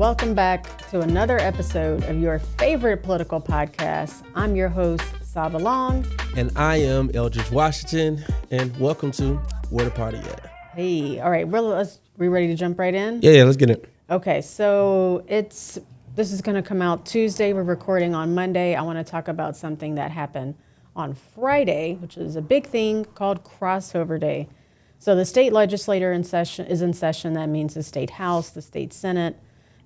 welcome back to another episode of your favorite political podcast. I'm your host, Saba. And I am Eldredge, Washington, and welcome to Where the Party At. Hey, all right, we ready to jump right in? Yeah, let's get it. Okay, so this is going to come out Tuesday. We're recording on Monday. I want to talk about something that happened on Friday, which is a big thing called Crossover Day. So the state legislature is in session. That means the state house, the state senate.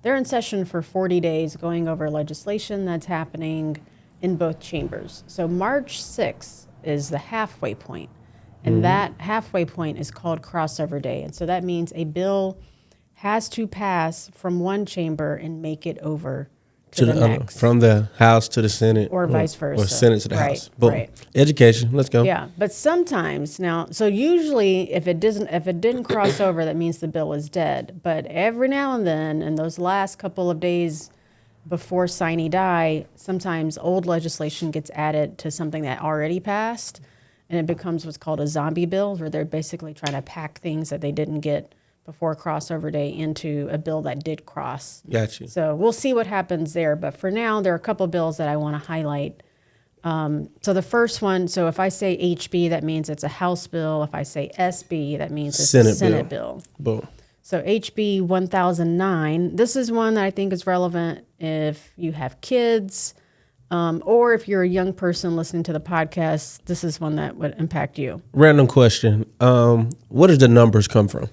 They're in session for 40 days going over legislation that's happening in both chambers. So March 6th is the halfway point, and that halfway point is called Crossover Day. And so that means a bill has to pass from one chamber and make it over to the next. From the House to the Senate. Or vice versa. Or Senate to the Right, House. Boom. right. Education, let's go. Yeah, but sometimes now, so usually if it didn't cross over, that means the bill is dead. But every now and then, in those last couple of days before sine die, sometimes old legislation gets added to something that already passed, and it becomes what's called a zombie bill, where they're basically trying to pack things that they didn't get before crossover day into a bill that did cross. Gotcha. So we'll see what happens there. But for now, there are a couple bills that I want to highlight. So the first one, so if I say HB, that means it's a House bill. If I say SB, that means it's a Senate bill. Boom. So HB 1009, this is one that I think is relevant if you have kids, or if you're a young person listening to the podcast, this is one that would impact you. Random question. Where does the numbers come from?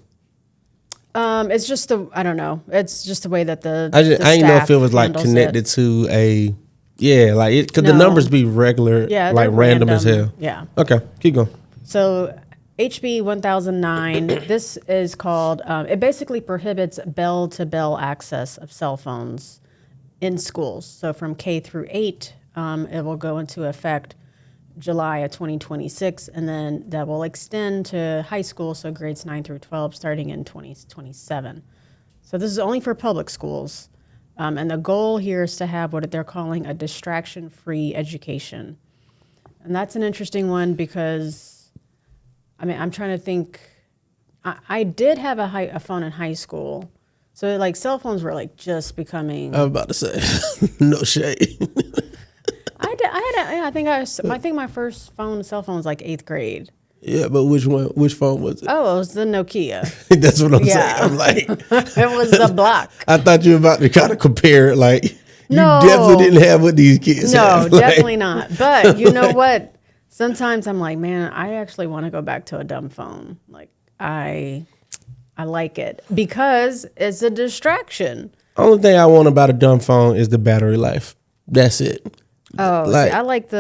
It's just I don't know. It's just the way that the I didn't know if it was like connected to a, because the numbers be regular, like random as hell. Yeah. Okay, keep going. So HB 1009, this is called, it basically prohibits bell-to-bell access of cell phones in schools. So from K through 8, it will go into effect July of 2026, and then that will extend to high school, so grades 9 through 12, starting in 2027. So this is only for public schools. And the goal here is to have what they're calling a distraction-free education. And that's an interesting one because, I'm trying to think. I did have a phone in high school. So, like, cell phones were, like, just becoming. I was about to say, no shade. I think my first cell phone was, like, 8th grade. Yeah, but which phone was it? Oh, it was the Nokia. That's what I'm saying. I'm like. It was the block. I thought you were about to kind of compare it, like, you definitely didn't have what these kids have. No, definitely not. But you know what? Sometimes I'm like, man, I actually want to go back to a dumb phone. Like, I like it because it's a distraction. Only thing I want about a dumb phone is the battery life. That's it. Oh, see, I like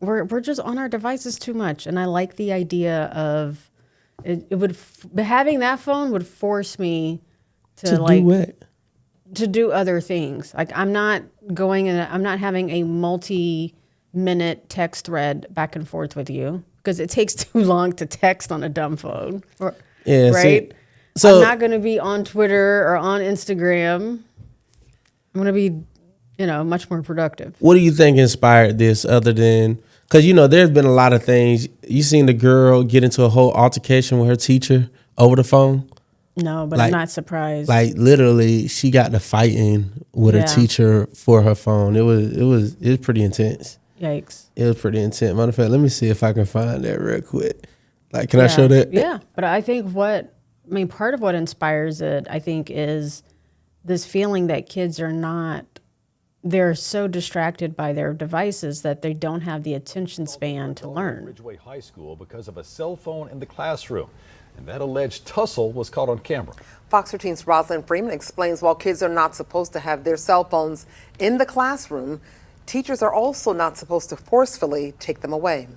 we're just on our devices too much, and I like the idea of having that phone would force me to like do what? To do other things. Like I'm not having a multi-minute text thread back and forth with you because it takes too long to text on a dumb phone. Right? See, so I'm not going to be on Twitter or on Instagram. I'm going to be, much more productive. What do you think inspired this other than, because, there's been a lot of things. You seen the girl get into a whole altercation with her teacher over the phone? No, but I'm not surprised. Like literally, she got to fighting with her teacher for her phone. It was pretty intense. Yikes! It was pretty intense. Matter of fact, let me see if I can find that real quick. Like, can I show that? Yeah, but I think part of what inspires it, I think, is this feeling that kids they're so distracted by their devices that they don't have the attention span to learn. Ridgeway High School because of a cell phone in the classroom. And that alleged tussle was caught on camera. Fox 13's Rosalind Freeman explains while kids are not supposed to have their cell phones in the classroom, teachers are also not supposed to forcefully take them away.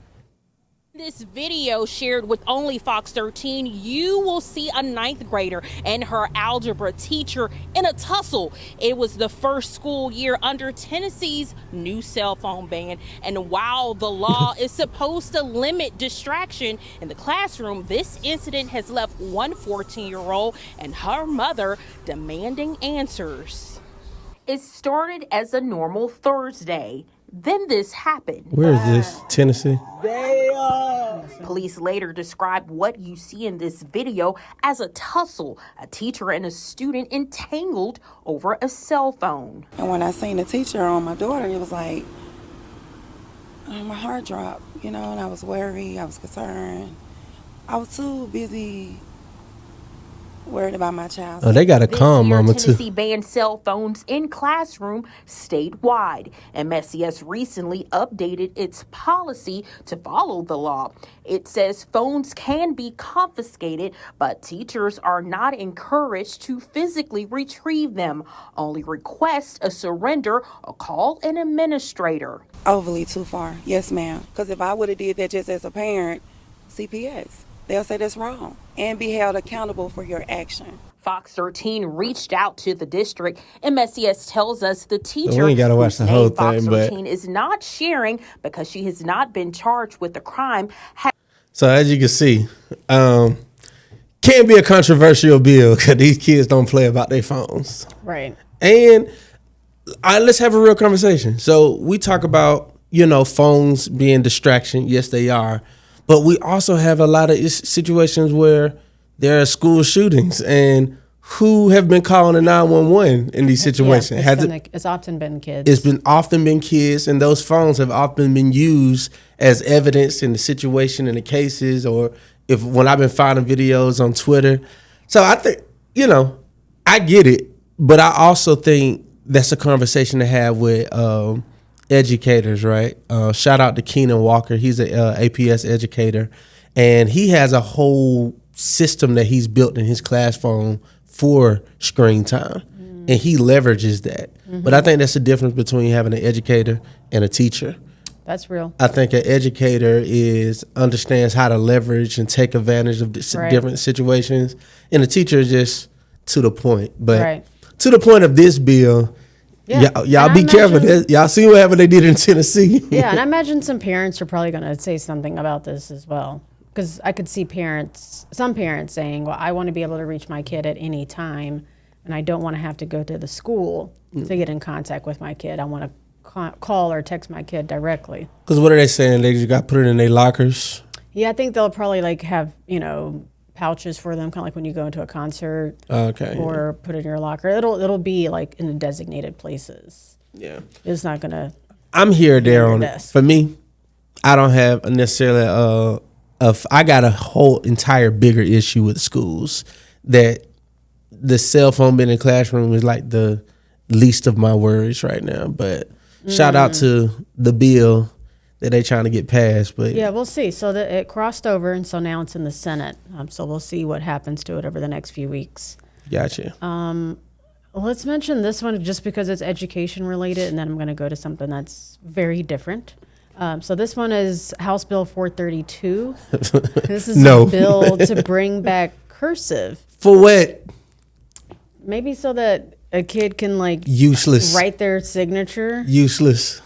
This video shared with only Fox 13, you will see a 9th grader and her algebra teacher in a tussle. It was the first school year under Tennessee's new cell phone ban. And while the law is supposed to limit distraction in the classroom, this incident has left one 14-year-old and her mother demanding answers. It started as a normal Thursday. Then this happened. Where is this? Tennessee? Police later described what you see in this video as a tussle, a teacher and a student entangled over a cell phone. And when I seen the teacher on my daughter, it was like, my heart dropped, and I was worried, I was concerned. I was too busy worried about my child. Oh, they got a calm mama too. Tennessee banned cell phones in classroom statewide. MSCS recently updated its policy to follow the law. It says phones can be confiscated, but teachers are not encouraged to physically retrieve them. Only request a surrender or call an administrator. Overly too far, yes ma'am. Because if I would have did that just as a parent, CPS. They'll say that's wrong and be held accountable for your action. Fox 13 reached out to the district. MSCS tells us the teacher we ain't gotta watch the whole thing, Fox but 13 is not sharing because she has not been charged with the crime. So as you can see, can be a controversial bill because these kids don't play about their phones. Right. And let's have a real conversation. So we talk about, phones being distraction. Yes, they are. But we also have a lot of situations where there are school shootings, and who have been calling the 911 in these situations? It's often been kids. It's often been kids, and those phones have often been used as evidence in the situation, in the cases, or when I've been finding videos on Twitter. So I think, I get it, but I also think that's a conversation to have with educators, right? Shout out to Keenan Walker. He's an APS educator, and he has a whole system that he's built in his class phone for screen time, and he leverages that. But I think that's the difference between having an educator and a teacher. That's real. I think an educator understands how to leverage and take advantage of different situations, and a teacher is just to the point. But to the point of this bill, y'all be careful. Y'all see what happened they did in Tennessee. Yeah, and I imagine some parents are probably going to say something about this as well. Because I could see some parents saying, well, I want to be able to reach my kid at any time, and I don't want to have to go to the school to get in contact with my kid. I want to call or text my kid directly. Because what are they saying? They just got to put it in their lockers? Yeah, I think they'll probably have, pouches for them, kind of like when you go into a concert. Okay. Or put it in your locker. It'll be like in the designated places. Yeah. It's not going to. I'm there on it. For me, I don't have necessarily I got a whole entire bigger issue with schools that the cell phone being in the classroom is like the least of my worries right now. But shout out to the bill that they trying to get passed. But yeah, we'll see. So it crossed over, and so now it's in the Senate. So we'll see what happens to it over the next few weeks. Gotcha. Let's mention this one just because it's education related, and then I'm going to go to something that's very different. So this one is House Bill 432. This is a bill to bring back cursive. For what? Maybe so that a kid can useless write their signature. Useless.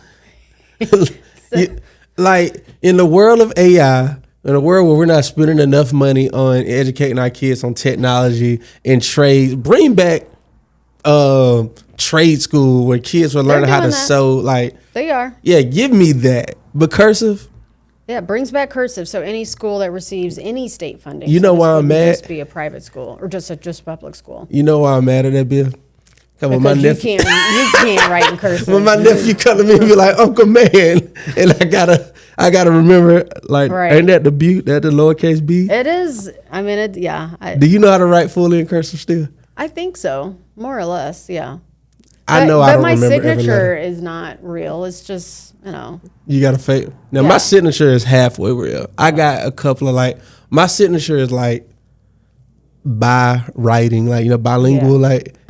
Like in the world of AI, in a world where we're not spending enough money on educating our kids on technology and trade, bring back trade school where kids will learn how to sew. They are. Yeah, give me that. But cursive? Yeah, it brings back cursive. So any school that receives any state funding. You know why I'm mad? Just be a private school or just public school. You know why I'm mad at that bill? Because my nephew, you can't write in cursive. When my nephew come to me and be like, Uncle Man, and I gotta remember, ain't that the B, that the lowercase b? It is. I mean, do you know how to write fully in cursive still? I think so, more or less, yeah. I don't remember. But my signature is not real. It's just, You got to fake. Now, my signature is halfway real. I got a couple of my signature is by writing, bilingual,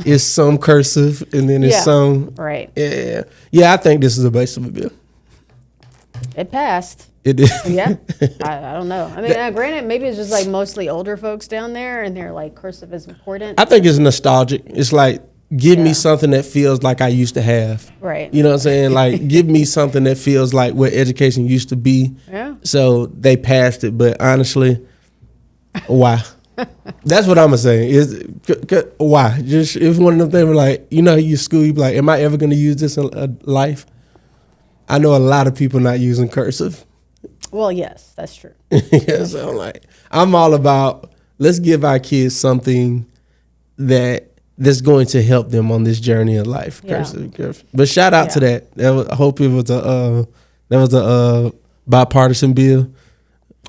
it's some cursive and then it's some. Right. Yeah. Yeah, I think this is a base of a bill. It passed. It did. Yeah. I don't know. I mean, granted, maybe it's just mostly older folks down there and they're cursive is important. I think it's nostalgic. It's give me something that feels like I used to have. Right. You know what I'm saying? Give me something that feels like what education used to be. Yeah. So they passed it, but honestly, why? That's what I'm gonna say. Is why? Just if one of them things were you school, you be like, am I ever gonna use this in life? I know a lot of people not using cursive. Well, yes, that's true. Yeah, so I'm all about let's give our kids something that's going to help them on this journey of life. Yeah. But shout out to that. I hope it was a bipartisan bill.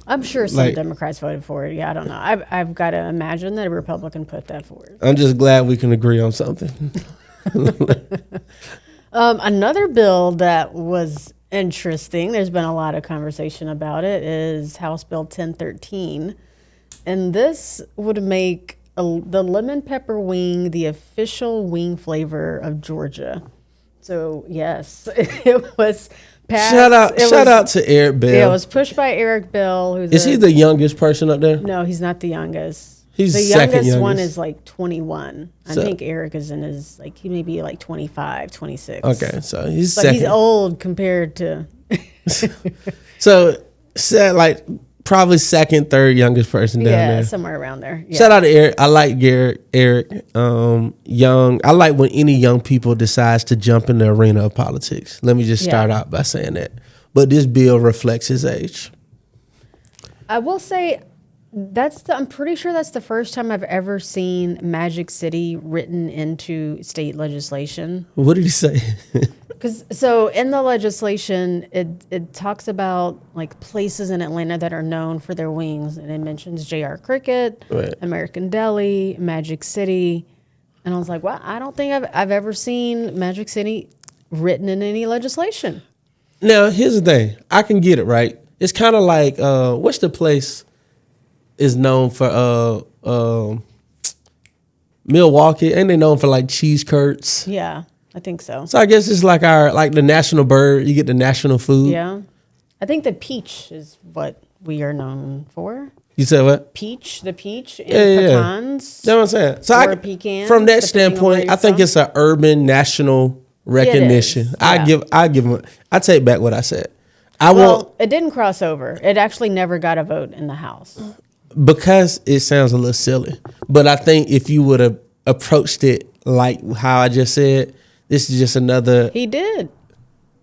I'm sure some Democrats voted for it. Yeah, I don't know. I've got to imagine that a Republican put that forward. I'm just glad we can agree on something. Another bill that was interesting, there's been a lot of conversation about it, is House Bill 1013. And this would make the lemon pepper wing the official wing flavor of Georgia. So, yes, it was passed. Shout out to Eric Bell. Yeah, it was pushed by Eric Bell. Is he the youngest person up there? No, he's not the youngest. He's the second youngest one youngest. is like 21. I So- think Eric is in his, like, he may be like 25, 26. Okay, so he's But second. he's old compared to. So, probably second, third youngest person down there. Somewhere around there. Yeah. Shout out to Eric. I like Eric, young. I like when any young people decides to jump in the arena of politics. Let me just start out by saying that. But this bill reflects his age. I will say I'm pretty sure that's the first time I've ever seen Magic City written into state legislation. What did he say? So in the legislation, it talks about like places in Atlanta that are known for their wings, and it mentions J.R. Cricket, Right. American Deli, Magic City, and I was like, well, I don't think I've ever seen Magic City written in any legislation. Now, here's the thing. I can get it, right? It's kind of like, what's the place is known for Milwaukee? Ain't they known for like cheese curds? Yeah, I think so. So I guess it's like the national bird. You get the national food. Yeah, I think the peach is what we are known for. You said what? The peach and Yeah. pecans. You know what I'm saying? So Or pecans, from that depending on where standpoint, you're I think from. it's an urban national recognition. yeah. I give them. I take back what I said. Well, it didn't cross over. It actually never got a vote in the House. Because it sounds a little silly. But I think if you would have approached it like how I just said, this is just another. He did.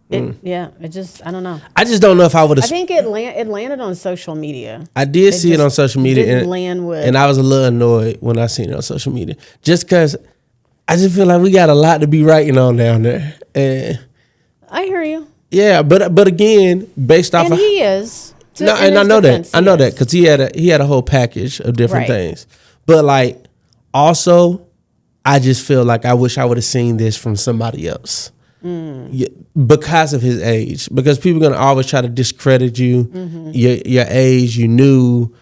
Yeah, it just, I don't know. I just don't know if I would I have. think it landed on social media. I did see it on social media, didn't land with. and I was a little annoyed when I seen it on social media, just because I just feel like we got a lot to be writing on down there. And I hear you. yeah, but again, based off And of he is. no, In and I his know defense, that. I know he that is. because he had a whole package of different Right. things. But like, also, I just feel like I wish I would have seen this from somebody else. Yeah, because of his age. Because people are gonna always try to discredit you, Mm-hmm. your age. You knew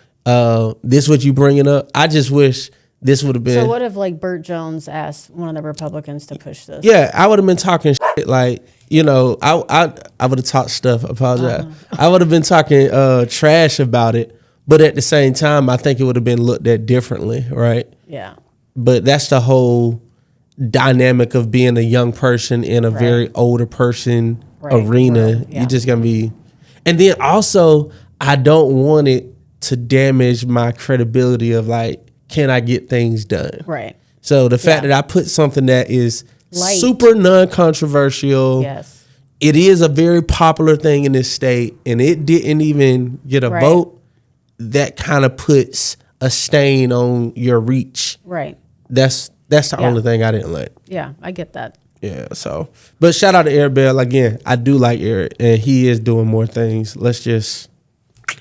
this. What you bringing up? I just wish this would have been. So what if like Burt Jones asked one of the Republicans to push this? Yeah, I would have been talking shit like, I would have talked stuff. I apologize. I would have been talking trash about it, but at the same time, I think it would have been looked at differently, right? Yeah. But that's the whole dynamic of being a young person in a very older person arena. Right, yeah. You're just gonna be, and then also, I don't want it to damage my credibility of like, can I get things done? Right. So the fact Yeah. that I put something that is Light. super non-controversial, Yes. it is a very popular thing in this state, and it didn't even get a Right. vote, that kind of puts a stain on your reach. Right. That's the Yeah. only thing I didn't like. Yeah, I get that. Yeah, so. But shout out to Eric Bell. Again, I do like Eric, and he is doing more things. Let's just.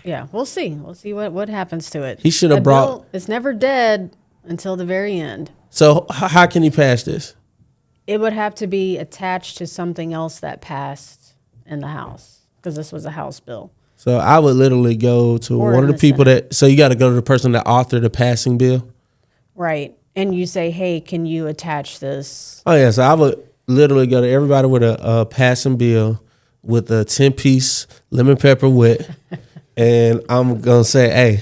Yeah, we'll see. We'll see what happens to it. He should have The brought- bill, it's never dead until the very end. So how can he pass this? It would have to be attached to something else that passed in the House, because this was a House bill. So I would literally go to Or one in of the the people Senate. so you got to go to the person that authored the passing bill. Right. And you say, hey, can you attach this? Oh yeah, so I would literally go to everybody with a passing bill with a 10-piece lemon pepper wet, and I'm gonna say, hey,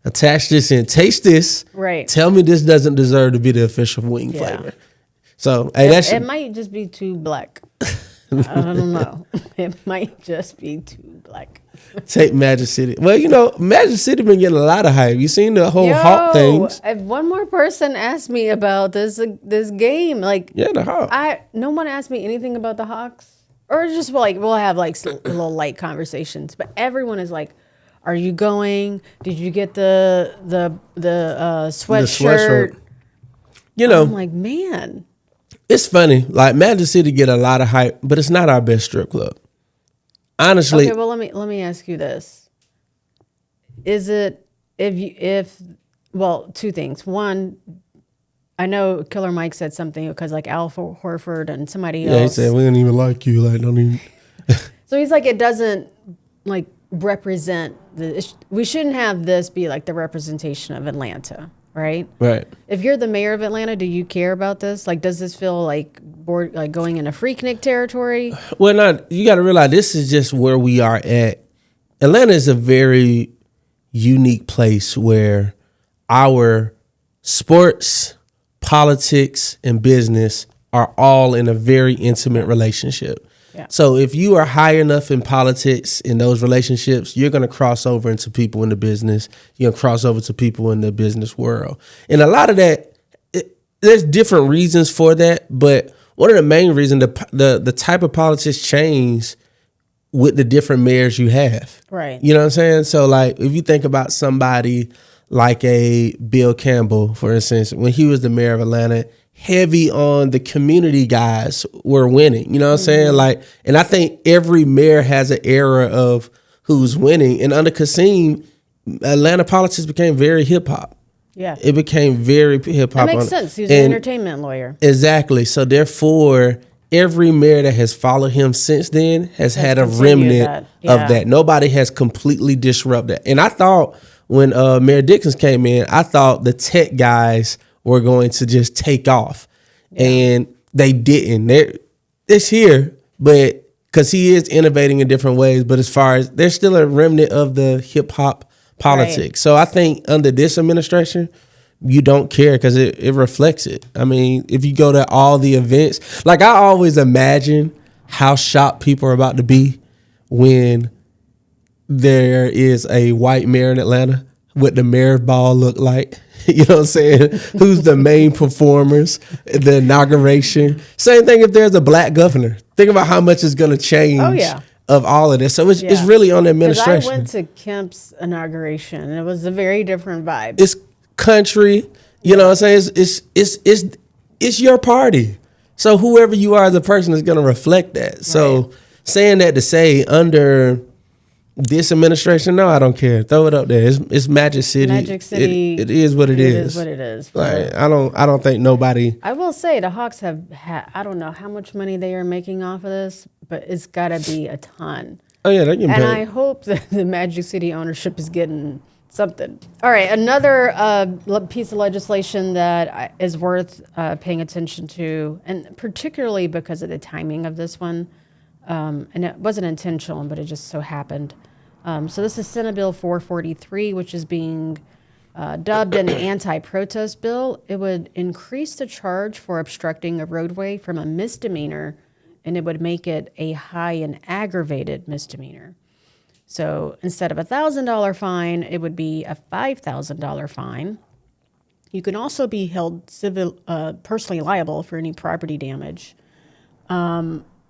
attach this and taste this. Right. Tell me this doesn't deserve to be the official wing Yeah. flavor. So hey, that's It might just be too black. I don't know. It might just be too black. take Magic City. Well, Magic City been getting a lot of hype. You seen the whole Hawk things? If one more person asked me about this game, like Yeah, the Hawk. no one asked me anything about the Hawks or just like we'll have like little light conversations. But everyone is like, "Are you going? Did you get the sweatshirt?" You know, I'm like, man, it's funny. Like Magic City get a lot of hype, but it's not our best strip club. Honestly, okay. Well, let me ask you this: is it if well, two things. One, I know Killer Mike said something because like Al Horford and somebody else. he said we don't even like you. Like, don't even. So he's like, it doesn't like represent we shouldn't have this be like the representation of Atlanta, right? Right. If you're the mayor of Atlanta, do you care about this? Like, does this feel like going into Freaknik territory? Well, not. You got to realize this is just where we are at. Atlanta is a very unique place where our sports, politics, and business are all in a very intimate relationship. Yeah. So if you are high enough in politics in those relationships, you're going to cross over into people in the business. You're going to cross over to people in the business world. And a lot of that, there's different reasons for that. But one of the main reasons, the type of politics change with the different mayors you have. Right. You know what I'm saying? So like if you think about somebody like a Bill Campbell, for instance, when he was the mayor of Atlanta, heavy on the community guys were winning. You know what I'm saying? Like, and I think every mayor has an era of who's winning. And under Kasim, Atlanta politics became very hip hop. Yeah. It became very hip hop. That makes sense. He's an entertainment lawyer. Exactly. So therefore, every mayor that has followed him since then has had a remnant of that. Nobody has completely disrupted that. And I thought when Mayor Dixon came in, I thought the tech guys were going to just take off. Yeah. And they didn't. It's here, but because he is innovating in different ways. But as far as there's still a remnant of the hip hop politics. Right. So I think under this administration, you don't care because it reflects it. I mean, if you go to all the events, like I always imagine how shocked people are about to be when there is a white mayor in Atlanta. What the mayor ball look like. You know what I'm saying? Who's the main performers, the inauguration. Same thing if there's a black governor. Think about how much is going to change of all of this. So it's really on the administration. I went to Kemp's inauguration, and it was a very different vibe. It's country. You know what I'm saying? It's your party. So whoever you are as a person is going to reflect that. Right. So saying that to say under this administration, no, I don't care. Throw it up there. It's Magic City. Magic City. It is what it is. It is what it is. Like I don't think nobody. I will say the Hawks have I don't know how much money they are making off of this, but it's got to be a ton. Oh yeah, they can pay. And I hope that the Magic City ownership is getting something. All right, another piece of legislation that is worth paying attention to, and particularly because of the timing of this one. And it wasn't intentional, but it just so happened. So this is Senate Bill 443, which is being dubbed an anti-protest bill. It would increase the charge for obstructing a roadway from a misdemeanor, and it would make it a high and aggravated misdemeanor. So instead of a $1,000 fine, it would be a $5,000 fine. You can also be held personally liable for any property damage.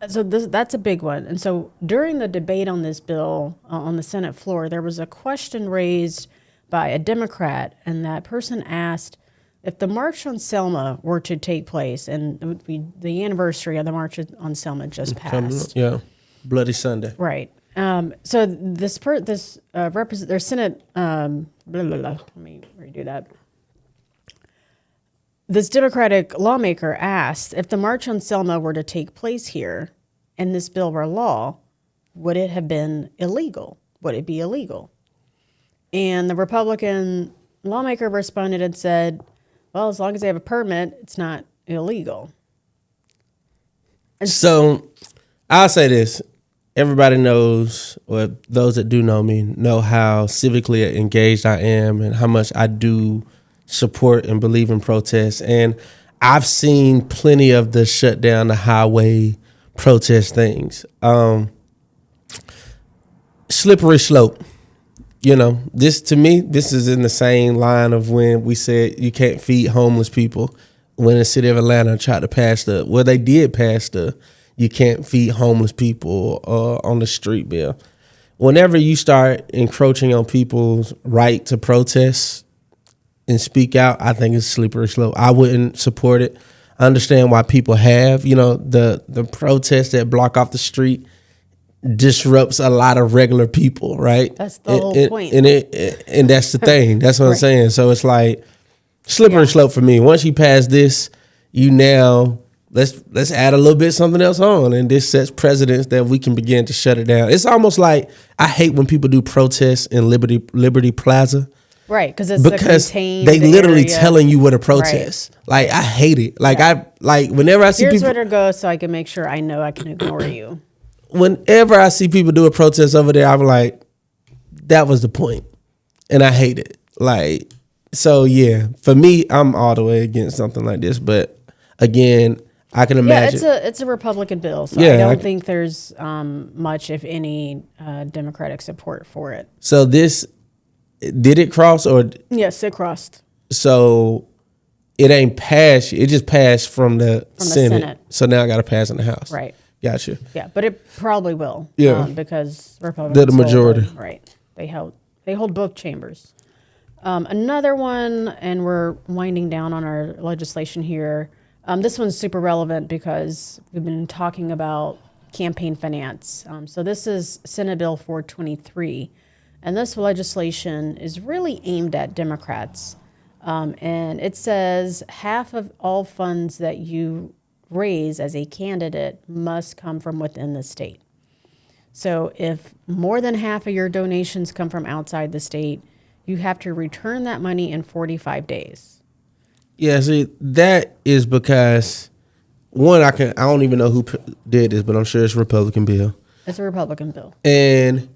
So that's a big one. And so during the debate on this bill on the Senate floor, there was a question raised by a Democrat, and that person asked if the March on Selma were to take place, and it would be the anniversary of the March on Selma just passed. Yeah, Bloody Sunday. Right. So their Senate, let me redo that. This Democratic lawmaker asked if the March on Selma were to take place here and this bill were law, would it have been illegal? Would it be illegal? And the Republican lawmaker responded and said, well, as long as they have a permit, it's not illegal. And so I'll say this. Everybody knows, or those that do know me, know how civically engaged I am and how much I do support and believe in protests. And I've seen plenty of the shut down the highway protest things. Slippery slope. You know, this to me, this is in the same line of when we said you can't feed homeless people when the city of Atlanta tried to pass they did pass the you can't feed homeless people on the street bill. Whenever you start encroaching on people's right to protest and speak out, I think it's a slippery slope. I wouldn't support it. I understand why people have, the protests that block off the street disrupts a lot of regular people, right? That's the whole point. And that's the thing. That's what I'm saying. So it's like slippery slope for me. Once you pass this, let's add a little bit something else on, and this sets precedents that we can begin to shut it down. It's almost like I hate when people do protests in Liberty Plaza. Right, because it's a contained they literally area. telling you what a protest. Like I hate it. Like whenever I see Here's people, where to go so I can make sure I know I can ignore you. whenever I see people do a protest over there, I'm like, that was the point, and I hate it. Like, so yeah, for me, I'm all the way against something like this. But again, I can imagine. Yeah, it's a Republican bill, so I don't think there's much, if any, Democratic support for it. So this, did it cross or? Yes, it crossed. So it ain't passed. It just passed from the Senate. So now I got to pass in the House. Right. Gotcha. Yeah, but it probably will. Yeah. Because Republicans They're the majority. Right. They hold both chambers. Another one, and we're winding down on our legislation here. This one's super relevant because we've been talking about campaign finance. So this is Senate Bill 423. And this legislation is really aimed at Democrats. And it says half of all funds that you raise as a candidate must come from within the state. So if more than half of your donations come from outside the state, you have to return that money in 45 days. Yeah, see, that is because one, I don't even know who did this, but I'm sure it's a Republican bill. It's a Republican bill. And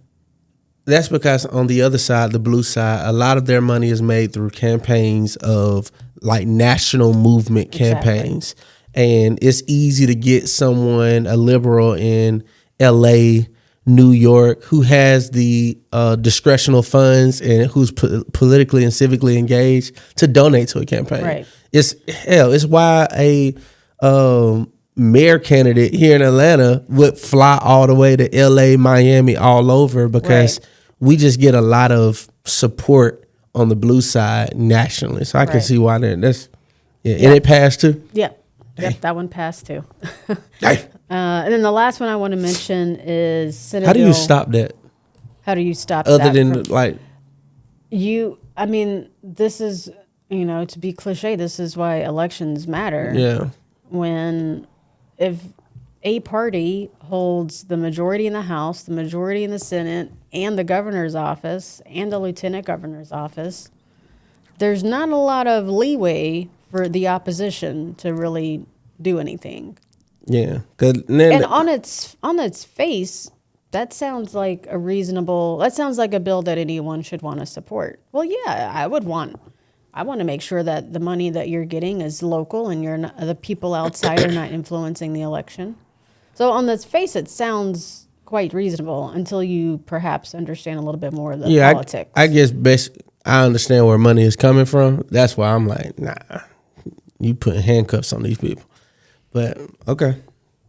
that's because on the other side, the blue side, a lot of their money is made through campaigns of like national movement campaigns. Exactly. And it's easy to get someone, a liberal in LA, New York, who has the discretional funds and who's politically and civically engaged to donate to a campaign. Right. It's why a mayor candidate here in Atlanta would fly all the way to LA, Miami, all over, because we just get a lot of support on the blue side nationally. So I can see why that's and it passed too. Yeah. Yep, that one passed too. And then the last one I want to mention is Senate How do you Bill. stop that? How do you stop Other that? than like I mean, this is, to be cliche, this is why elections matter. Yeah. If a party holds the majority in the House, the majority in the Senate, and the governor's office, and the lieutenant governor's office, there's not a lot of leeway for the opposition to really do anything. Yeah. And on its face, that sounds like a bill that anyone should want to support. Well, yeah, I want to make sure that the money that you're getting is local and the people outside are not influencing the election. So on its face, it sounds quite reasonable until you perhaps understand a little bit more of the politics. I guess I understand where money is coming from. That's why I'm like, nah, you putting handcuffs on these people. But okay.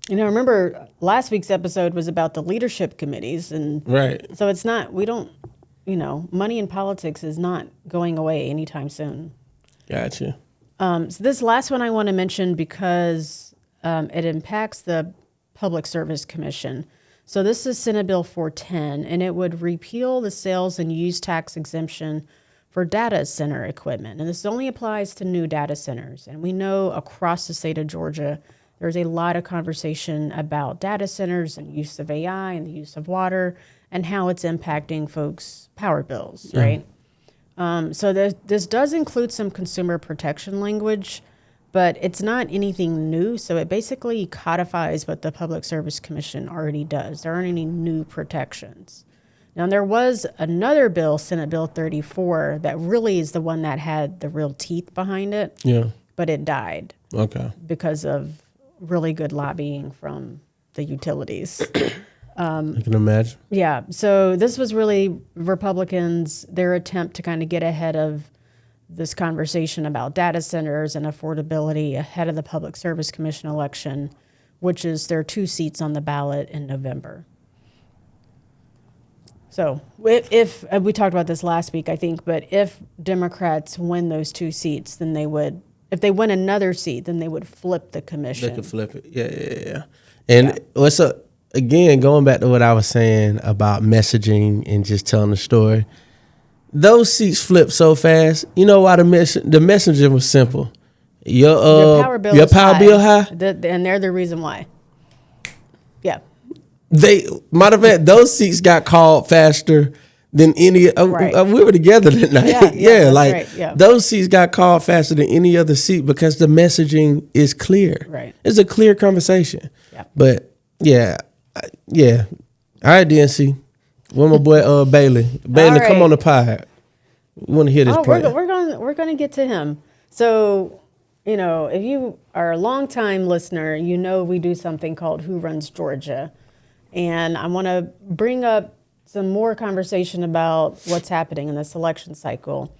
Remember last week's episode was about the leadership committees, and so it's not. We don't. Money in politics is not going away anytime soon. Gotcha. So this last one I want to mention because it impacts the Public Service Commission. So this is Senate Bill 410, and it would repeal the sales and use tax exemption for data center equipment. And this only applies to new data centers. And we know across the state of Georgia, there's a lot of conversation about data centers and use of AI and the use of water and how it's impacting folks' power bills, right? So this does include some consumer protection language, but it's not anything new. So it basically codifies what the Public Service Commission already does. There aren't any new protections. Now, there was another bill, Senate Bill 34, that really is the one that had the real teeth behind it. Yeah. But it died. Okay. Because of really good lobbying from the utilities. I can imagine. Yeah. So this was really Republicans, their attempt to kind of get ahead of this conversation about data centers and affordability ahead of the Public Service Commission election, which is there are 2 seats on the ballot in November. So if we talked about this last week, I think, but if Democrats win those 2 seats, then they would, if they win another seat, then they would flip the commission. They could flip it. Yeah. And what's up? Again, going back to what I was saying about messaging and just telling the story, those seats flipped so fast. You know why the messaging was simple. Your power bill high. And they're the reason why. Yeah. Matter of fact, those seats got called faster than any. Right. We were together that night. Yeah, like right, yeah. those seats got called faster than any other seat because the messaging is clear. Right. It's a clear conversation. Yeah. But yeah. All right, DNC. Where my boy Bailey? Bailey, right. come on the pod. We want to hear this plan. We're going to get to him. So, if you are a longtime listener, you know we do something called Who Runs Georgia. And I want to bring up some more conversation about what's happening in this election cycle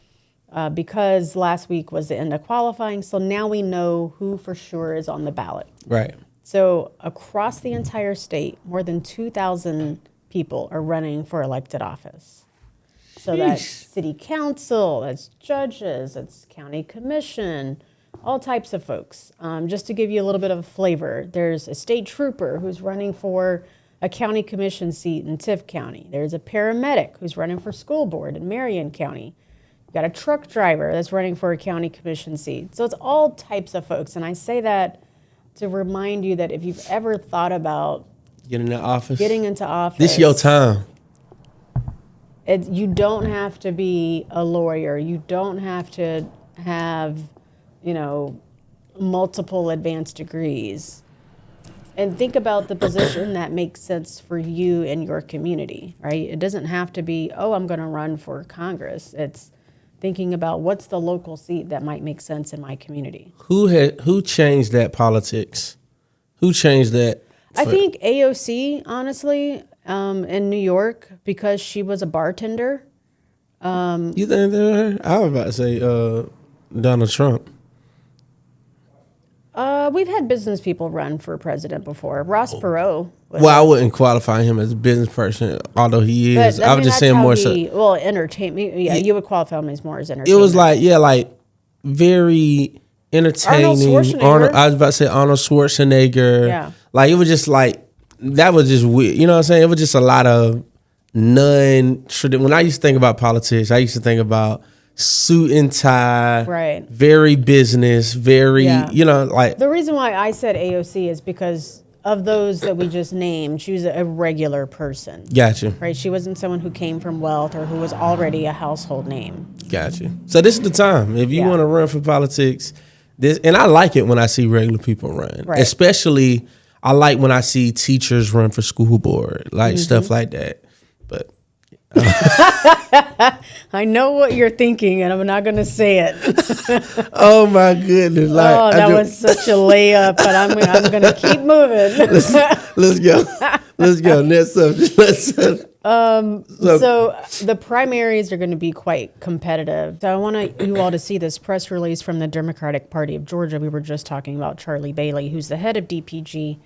because last week was the end of qualifying. So now we know who for sure is on the ballot. Right. So across the entire state, more than 2,000 people are running for elected office. So that's city council, that's judges, that's county commission, all types of folks. Just to give you a little bit of a flavor, there's a state trooper who's running for a county commission seat in Tift County. There's a paramedic who's running for school board in Marion County. You've got a truck driver that's running for a county commission seat. So it's all types of folks. And I say that to remind you that if you've ever thought about getting into office, this is your time. You don't have to be a lawyer. You don't have to have, multiple advanced degrees. And think about the position that makes sense for you and your community, right? It doesn't have to be, I'm going to run for Congress. It's thinking about what's the local seat that might make sense in my community. Who changed that politics? Who changed that? I think AOC, honestly, in New York, because she was a bartender. You think that? I was about to say Donald Trump. We've had business people run for president before. Ross Perot. I wouldn't qualify him as a business person, although he is. I was just saying more so. Well, entertainment. Yeah, you would qualify him as more as entertainment. It was like very entertaining. Arnold Schwarzenegger. I was about to say Arnold Schwarzenegger. Yeah. Like it was just like that was just weird. You know what I'm saying? It was just a lot of when I used to think about politics, I used to think about suit and tie, right? Very business, very like. The reason why I said AOC is because of those that we just named, she was a regular person. Gotcha. Right? She wasn't someone who came from wealth or who was already a household name. Gotcha. So this is the time if you want to run for politics. And I like it when I see regular people run, right. Especially I like when I see teachers run for school board, like stuff like that. But I know what you're thinking, and I'm not going to say it. Oh my goodness! Like, that was such a layup, but I'm going to keep moving. Let's go. Next subject. So the primaries are going to be quite competitive. So I want you all to see this press release from the Democratic Party of Georgia. We were just talking about Charlie Bailey, who's the head of DPG.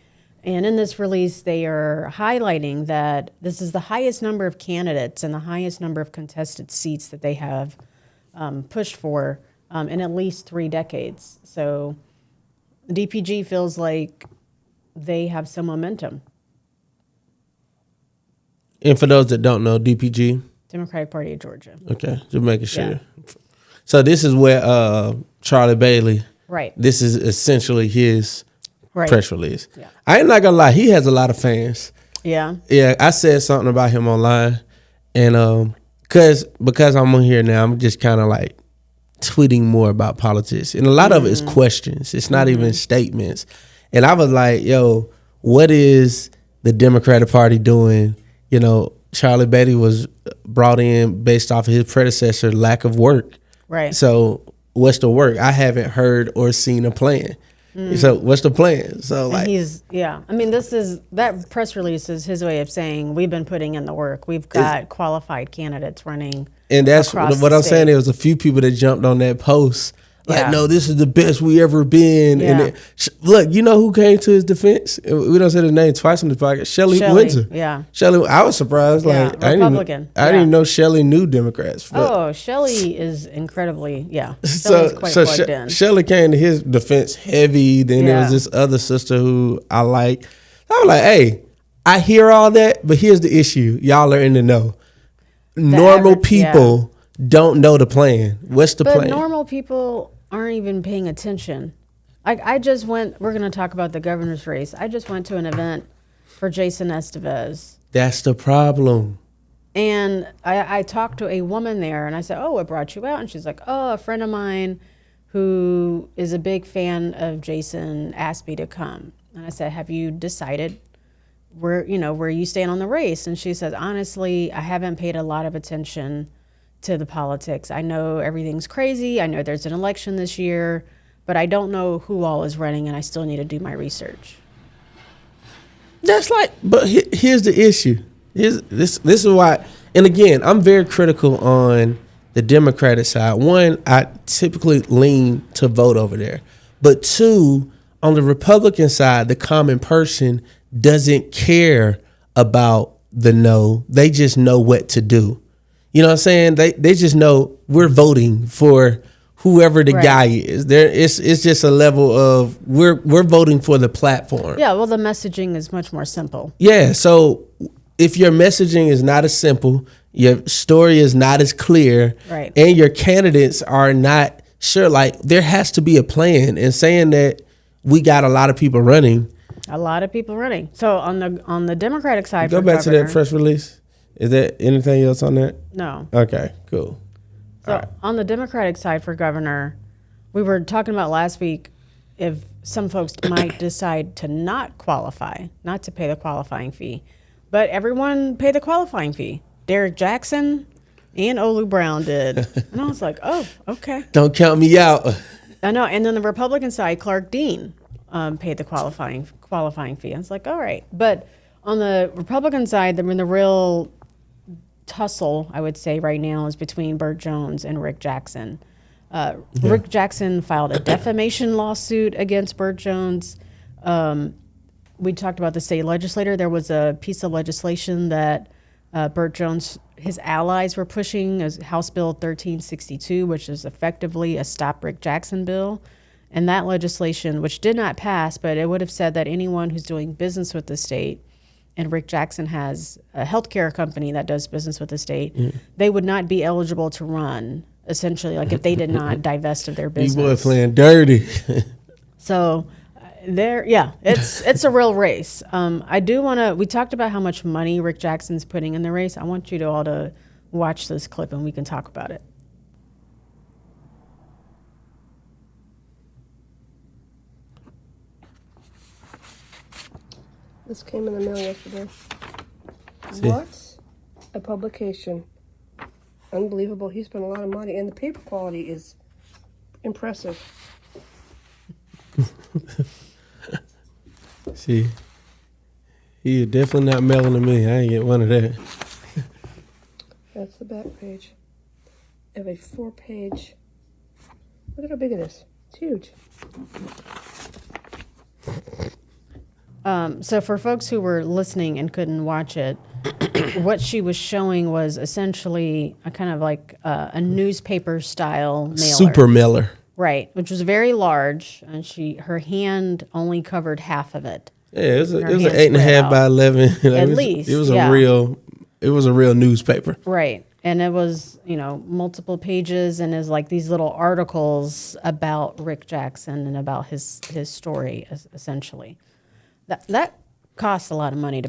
And in this release, they are highlighting that this is the highest number of candidates and the highest number of contested seats that they have pushed for in at least 3 decades. So DPG feels like they have some momentum. And for those that don't know, DPG? Democratic Party of Georgia. Okay, just making sure. Yeah. So this is where Charlie Bailey, right? This is essentially his press release. Yeah. I ain't not gonna lie, he has a lot of fans. Yeah. Yeah, I said something about him online, and because I'm on here now, I'm just kind of like tweeting more about politics, and a lot of it is questions. It's not even statements. And I was like, yo, what is the Democratic Party doing? You know, Charlie Bailey was brought in based off of his predecessor lack of work. Right. So what's the work? I haven't heard or seen a plan. So what's the plan? So like I mean, that press release is his way of saying we've been putting in the work. We've got qualified candidates running. And that's what I'm saying. There was a few people that jumped on that post Like, Yeah. no, this is the best we ever been. Yeah. And look, you know who came to his defense? We don't say the name twice on the podcast. Shelley Windsor. Yeah. Shelley, I was surprised. Yeah, Like, I Republican. didn't Yeah. even know Shelley knew Democrats. But- Oh, Shelley is incredibly, Shelley's quite plugged in. Shelley came to his defense heavy. Then there was Yeah. this other sister who I like. I was like, hey, I hear all that, but here's the issue. Y'all are in the know. Normal average- people don't know the plan. What's the But plan? normal people aren't even paying attention. I just went, we're going to talk about the governor's race. I just went to an event for Jason Estevez. That's the problem. And I talked to a woman there and I said, oh, what brought you out? And she's like, oh, a friend of mine who is a big fan of Jason asked me to come. And I said, have you decided where you stand on the race? And she says, honestly, I haven't paid a lot of attention to the politics. I know everything's crazy. I know there's an election this year, but I don't know who all is running and I still need to do my research. That's like, but here's the issue. This is why, and again, I'm very critical on the Democratic side. One, I typically lean to vote over there. But two, on the Republican side, the common person doesn't care about the no. They just know what to do. You know what I'm saying? They just know we're voting for whoever the Right. guy is. It's just a level of we're voting for the platform. Yeah, well, the messaging is much more simple. Yeah, so if your messaging is not as simple, your story is not as clear, Right. and your candidates are not sure, like there has to be a plan. And saying that we got a lot of people running. A lot of people running. So on the Democratic side, Go for back to governor, that press release. Is there anything else on that? No. Okay, cool. So on the Democratic side for governor, we were talking about last week if some folks might decide to not qualify, not to pay the qualifying fee, but everyone paid the qualifying fee. Derek Jackson and Olu Brown did, and I was like, oh, okay. Don't count me out. I know. And then the Republican side, Clark Dean paid the qualifying fee. I was like, all right. But on the Republican side, the real tussle, I would say, right now is between Burt Jones and Rick Jackson. Rick Jackson filed a defamation lawsuit against Burt Jones. We talked about the state legislature. There was a piece of legislation that Burt Jones, his allies were pushing, as House Bill 1362, which is effectively a Stop Rick Jackson bill. And that legislation, which did not pass, but it would have said that anyone who's doing business with the state, and Rick Jackson has a healthcare company that does business with the state, they would not be eligible to run, essentially, like if they did not divest of their You boy business. playing dirty. So it's a real race. I do want to, we talked about how much money Rick Jackson's putting in the race. I want you to all to watch this clip and we can talk about it. This came in the mail yesterday. What a publication. Unbelievable. He spent a lot of money, and the paper quality is impressive. See, he definitely not mailing to me. I ain't get one of that. That's the back page of a 4-page. Look at how big it is. It's huge. So for folks who were listening and couldn't watch it, what she was showing was essentially a kind of like a newspaper style mailer. Super mailer. Right, which was very large, and her hand only covered half of it. Yeah, it was Her an hand 8.5 spread by out. 11. Like, At it was, least, it was yeah. a real newspaper. Right, and it was multiple pages, and is like these little articles about Rick Jackson and about his story, essentially. That costs a lot of money.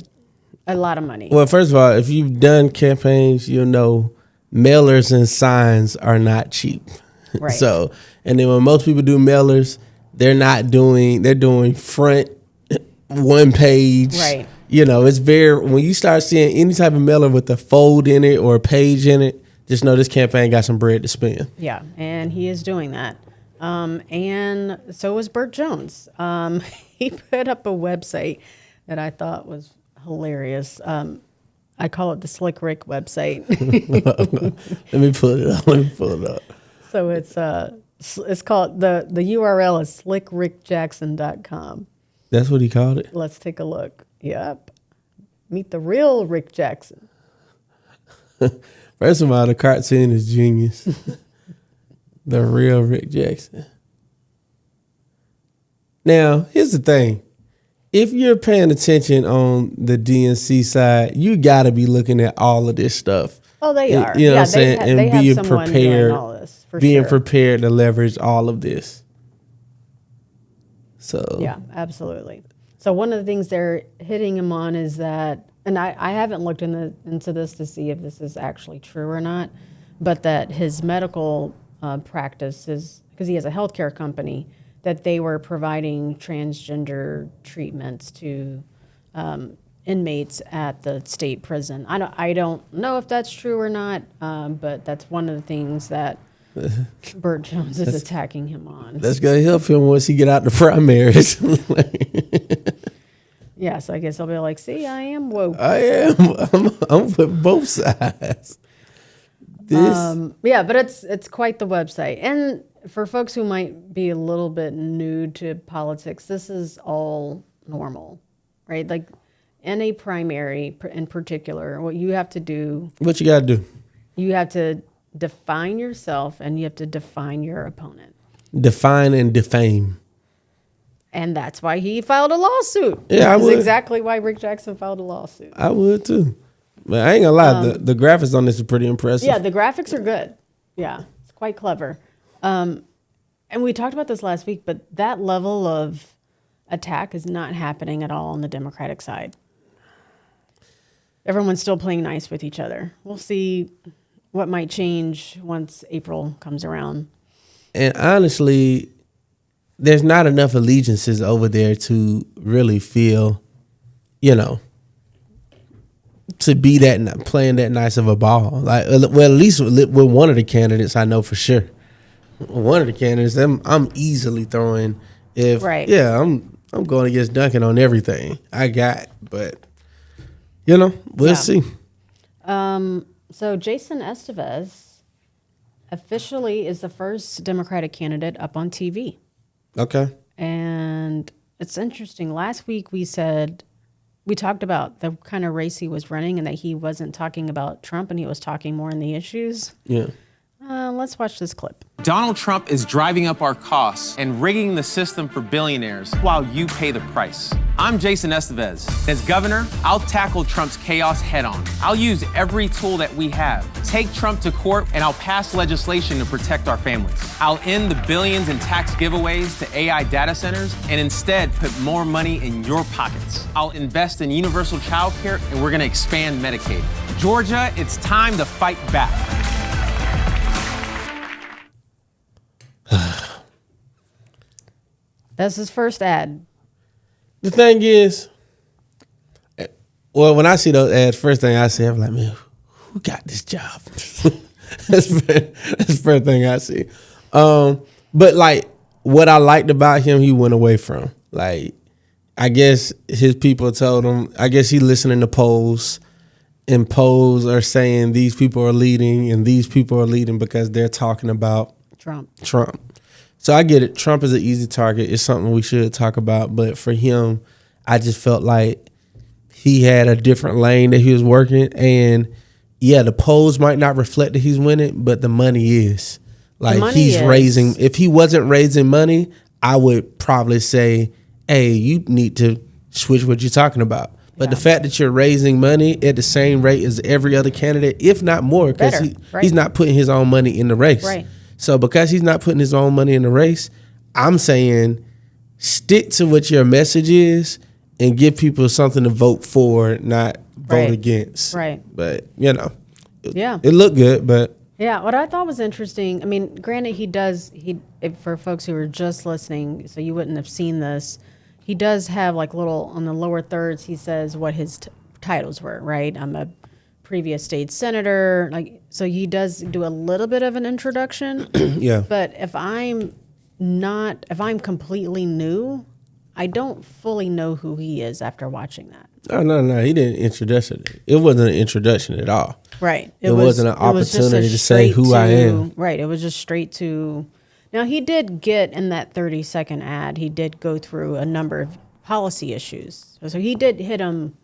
Well, first of all, if you've done campaigns, you'll know mailers and signs are not cheap. Right. So, and then when most people do mailers, they're doing front one page. Right. It's when you start seeing any type of mailer with a fold in it or a page in it, just know this campaign got some bread to spend. Yeah, and he is doing that. And so was Burt Jones. He put up a website that I thought was hilarious. I call it the Slick Rick website. Let me pull it up. So it's It's called, the URL is slickrickjackson.com. That's what he called it. Let's take a look. Yep. Meet the real Rick Jackson. First of all, the cartoon is genius. The real Rick Jackson. Now, here's the thing. If you're paying attention on the DNC side, you got to be looking at all of this stuff. Oh, they are. You know what I'm they saying? they And have being someone prepared, doing all this, for being sure. prepared to leverage all of this. So Yeah, absolutely. So one of the things they're hitting him on is that, and I haven't looked into this to see if this is actually true or not, but that his medical practice is, because he has a healthcare company, that they were providing transgender treatments to inmates at the state prison. I don't know if that's true or not, but that's one of the things that Burt Jones is attacking him on. that's going to help him once he get out the primaries. Yeah, so I guess I'll be like, see, I am woke. I am. I'm with both sides. Yeah, but it's quite the website. And for folks who might be a little bit new to politics, this is all normal, right? Like in a primary in particular, what you have to do, What you got to do? you have to define yourself and you have to define your opponent. Define and defame. And that's why he filed a lawsuit. Yeah, I That's would. exactly why Rick Jackson filed a lawsuit. I would too. But I ain't gonna lie, the graphics on this are pretty impressive. Yeah, the graphics are good. Yeah, it's quite clever. And we talked about this last week, but that level of attack is not happening at all on the Democratic side. Everyone's still playing nice with each other. We'll see what might change once April comes around. And honestly, there's not enough allegiances over there to really feel, to be playing that nice of a ball. Like, well, at least with one of the candidates, I know for sure. One of the candidates, I'm easily throwing. Right. Yeah, I'm going against Duncan on everything I got, but we'll see. So Jason Estevez officially is the first Democratic candidate up on TV. Okay. And it's interesting. Last week we talked about the kind of race he was running and that he wasn't talking about Trump and he was talking more in the issues. Yeah. Let's watch this clip. Donald Trump is driving up our costs and rigging the system for billionaires while you pay the price. I'm Jason Estevez. As governor, I'll tackle Trump's chaos head on. I'll use every tool that we have, take Trump to court, and I'll pass legislation to protect our families. I'll end the billions in tax giveaways to AI data centers and instead put more money in your pockets. I'll invest in universal child care and we're gonna expand Medicaid. Georgia, it's time to fight back. That's his first ad. The thing is, well, when I see those ads, first thing I say, I'm like, man, who got this job? That's the first thing I see. But like, what I liked about him, he went away from. Like, I guess his people told him, I guess he listening to polls, and polls are saying these people are leading, and these people are leading because they're talking about Trump. So I get it. Trump is an easy target. It's something we should talk about. But for him, I just felt like he had a different lane that he was working. And yeah, the polls might not reflect that he's winning, but the money is. Like, he's raising. If he wasn't raising money, I would probably say, hey, you need to switch what you're talking about. But the fact that you're raising money at the same rate as every other candidate, if not more, because he's not putting his own money in the race. Right. So because he's not putting his own money in the race, I'm saying stick to what your message is and give people something to vote for, not vote against. Right. But, Yeah. it looked good, but. Yeah, what I thought was interesting, I mean, granted, for folks who are just listening, so you wouldn't have seen this, he does have like little, on the lower thirds, he says what his titles were, right? I'm a previous state senator, so he does do a little bit of an introduction. Yeah. But if I'm completely new, I don't fully know who he is after watching that. No, he didn't introduce it. It wasn't an introduction at all. Right. It wasn't an opportunity to say who I am. Right. It was just straight to Now, he did get in that 30-second ad, he did go through a number of policy issues. So he did hit them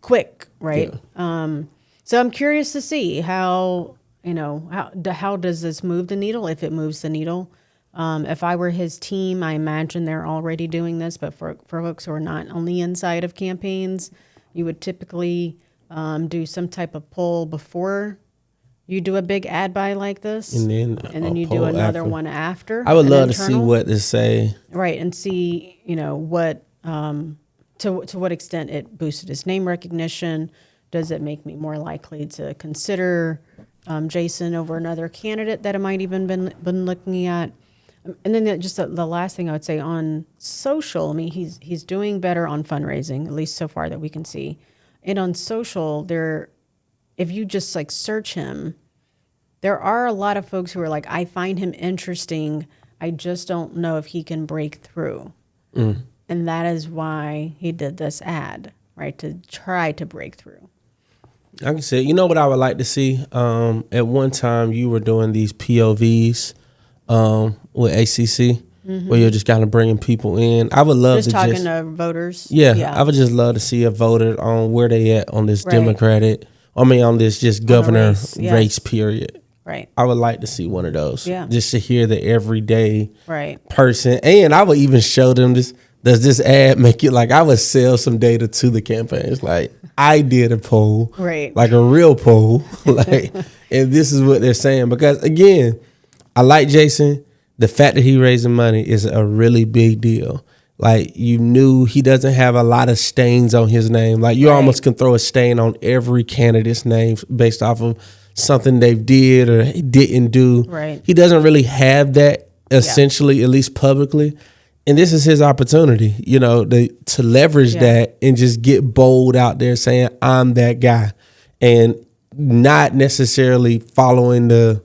quick, right? Yeah. So I'm curious to see how does this move the needle, if it moves the needle. If I were his team, I imagine they're already doing this, but for folks who are not on the inside of campaigns, you would typically do some type of poll before you do a big ad buy like this, And then you do another one after. I would an love to see internal. what they say. Right, and see, what to what extent it boosted his name recognition. Does it make me more likely to consider Jason over another candidate that I might even been looking at? And then just the last thing I would say on social, I mean, he's doing better on fundraising, at least so far that we can see. And on social, if you just like search him, there are a lot of folks who are like, I find him interesting. I just don't know if he can break through. And that is why he did this ad, right? To try to break through. I can say, you know what I would like to see? At one time, you were doing these POVs with ACC, where you're just kind of bringing people in. I would love Just to talking to voters. Yeah, I would just love to see a voter on where they at on this Right. Democratic, on this just governor race, yes. race period. Right. I would like to see one of those. Yeah. Just to hear the everyday Right. person. And I would even show them this. Does this ad make it like I would sell some data to the campaigns? Like I did a poll, Right. like a real poll, like, and this is what they're saying. Because again, I like Jason. The fact that he raising money is a really big deal. Like you knew he doesn't have a lot of stains on his name. Like you Right. almost can throw a stain on every candidate's name based off of something they did or didn't do. Right. He doesn't really have that essentially, at least publicly. And this is his opportunity, to leverage that and just get bold out there saying, I'm that guy, and not necessarily following the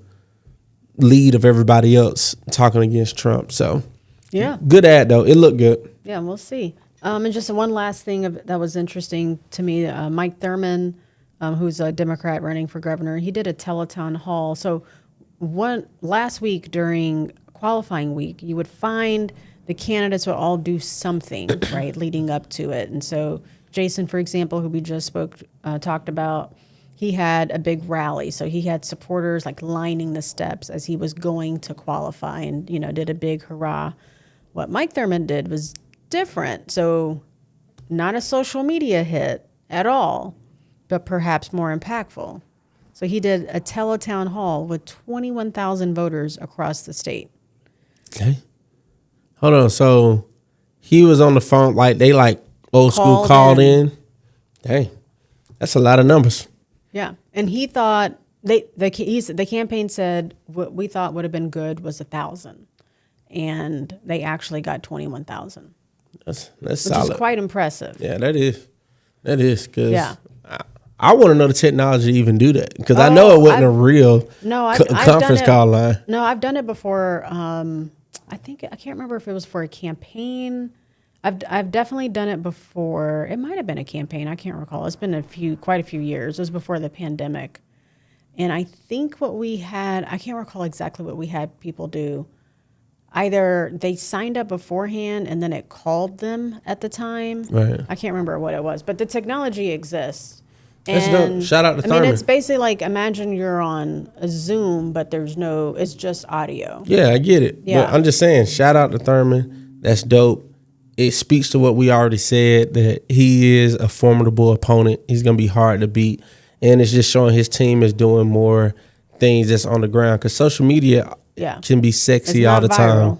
lead of everybody else talking against Trump. So Yeah. good ad though. It looked good. Yeah, we'll see. And just one last thing that was interesting to me, Mike Thurman, who's a Democrat running for governor, he did a telethon hall. So last week during qualifying week, you would find the candidates would all do something, right, leading up to it. And so Jason, for example, who we just talked about, he had a big rally. So he had supporters like lining the steps as he was going to qualify and, did a big hurrah. What Mike Thurman did was different. So not a social media hit at all, but perhaps more impactful. So he did a teletown hall with 21,000 voters across the state. Okay. Hold on. So he was on the phone, like they old school called in. Dang. That's a lot of numbers. Yeah. And he thought the campaign said what we thought would have been good was 1,000. And they actually got 21,000. That's which solid. is quite impressive. Yeah, that is. Because Yeah. I want to know the technology to even do that. Because I know it wasn't a real conference call line. No, I've done it before. I can't remember if it was for a campaign. I've definitely done it before. It might have been a campaign. I can't recall. It's been quite a few years. It was before the pandemic. And I think what we had, I can't recall exactly what we had people do. Either they signed up beforehand and then it called them at the time. Right. I can't remember what it was, but the technology exists. That's dope. Shout out to Thurman. I mean, it's basically like imagine you're on a Zoom, but it's just audio. Yeah, I get it. Yeah. But I'm just saying, shout out to Thurman. That's dope. It speaks to what we already said, that he is a formidable opponent. He's going to be hard to beat. And it's just showing his team is doing more things that's on the ground. Because social media can be sexy all the time.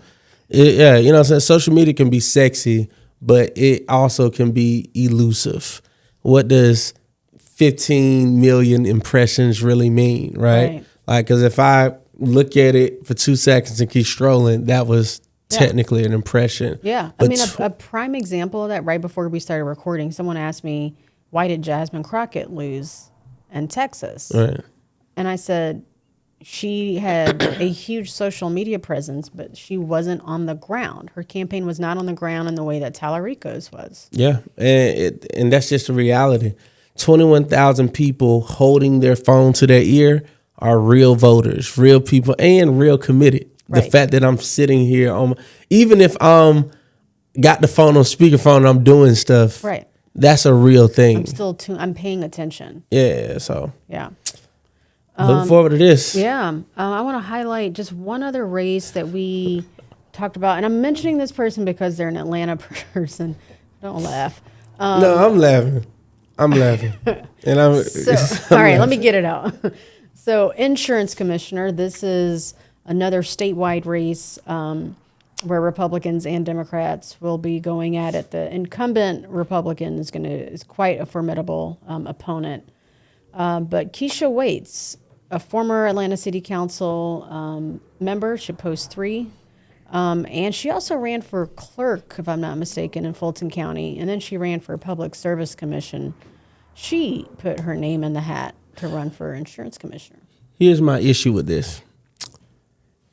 You know what I'm saying? Social media can be sexy, but it also can be elusive. What does 15 million impressions really mean, right? Like, because if I look at it for 2 seconds and keep strolling, that was technically an impression. Yeah. But I mean, a prime example of that, right before we started recording, someone asked me, why did Jasmine Crockett lose in Texas? Right. And I said, she had a huge social media presence, but she wasn't on the ground. Her campaign was not on the ground in the way that Tallarico's was. Yeah. And that's just the reality. 21,000 people holding their phone to their ear are real voters, real people, and real committed. The Right. fact that I'm sitting here even if got the phone on speakerphone and I'm doing stuff. Right. That's a real thing. I'm paying attention. Yeah. So Yeah. looking forward to this. Yeah. I want to highlight just one other race that we talked about. And I'm mentioning this person because they're an Atlanta person. Don't laugh. No, I'm laughing. And I'm So, all right, let me get it out. So, insurance commissioner, this is another statewide race where Republicans and Democrats will be going at it. The incumbent Republican is quite a formidable opponent. But Keisha Waits, a former Atlanta City Council member, should post 3. And she also ran for clerk, if I'm not mistaken, in Fulton County. And then she ran for Public Service Commission. She put her name in the hat to run for insurance commissioner. Here's my issue with this.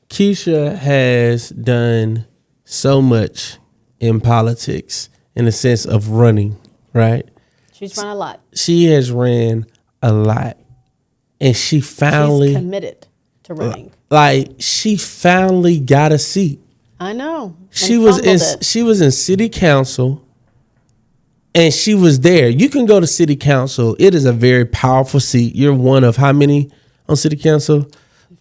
Keisha has done so much in politics in the sense of running, right? She's run a lot. She has ran a lot. And she finally She's committed to running. Like she finally got a seat. I know. She was in city council and she was there. You can go to city council. It is a very powerful seat. You're one of how many on city council?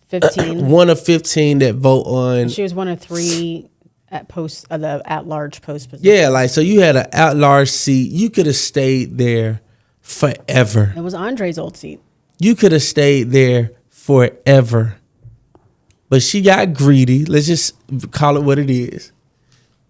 15. One of 15 that vote on. She was one of 3 the at-large post position. Yeah, like so you had an at-large seat. You could have stayed there forever. It was Andre's old seat. You could have stayed there forever. But she got greedy. Let's just call it what it is.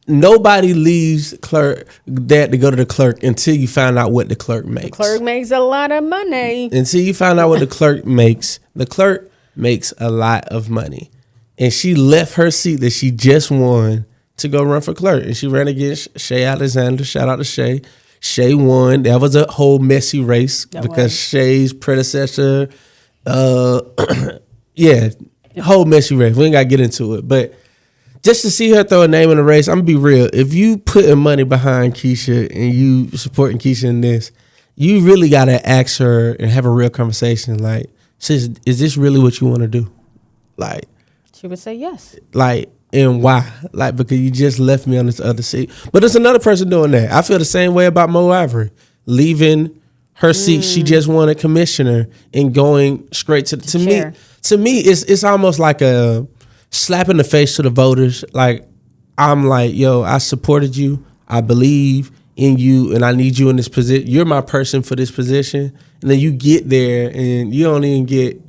Nobody leaves that to go to the clerk until you find out what the clerk makes. The clerk makes a lot of money. Until you find out what the clerk makes. The clerk makes a lot of money. And she left her seat that she just won to go run for clerk. And she ran against Shay Alexander. Shout out to Shay. Shay won. That was a whole messy race because Shay's predecessor, whole messy race. We ain't got to get into it. But just to see her throw a name in the race, I'm going to be real. If you putting money behind Keisha and you supporting Keisha in this, you really got to ask her and have a real conversation. Like, sis, is this really what you want to do? Like, she would say yes. Like, and why? Like, because you just left me on this other seat. But there's another person doing that. I feel the same way about Mo Ivory. Leaving her seat, she just won a commissioner and going straight to me. To me, it's almost like a slap in the face to the voters. Like, I'm like, yo, I supported you. I believe in you and I need you in this position. You're my person for this position. And then you get there and you don't even get.